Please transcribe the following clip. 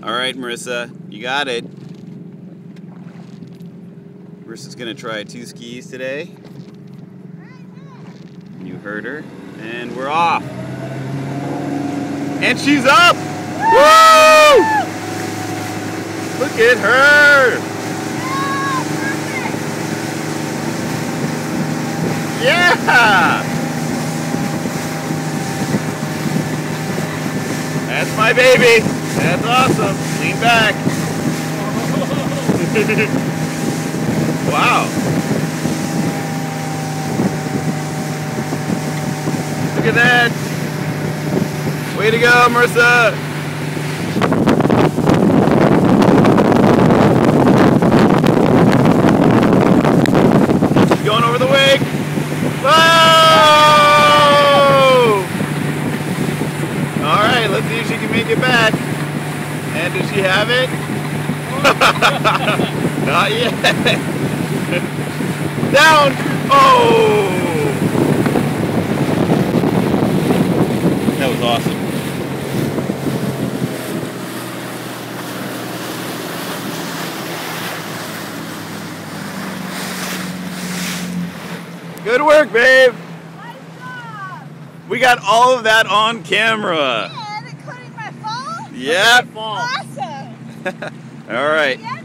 All right, Marissa, you got it. Marissa's gonna try 2 skis today. You heard her. And we're off. And she's up! Woo! Look at her! Yeah! That's my baby. That's awesome. Lean back. Wow. Look at that. Way to go, Marissa. Going over the wake. Whoa! All right, let's see if she can make it back. And does she have it? Not yet. Down. Oh! That was awesome. Good work, babe. Nice job. We got all of that on camera. And including my fall? Yep. Awesome. All right. Yeah.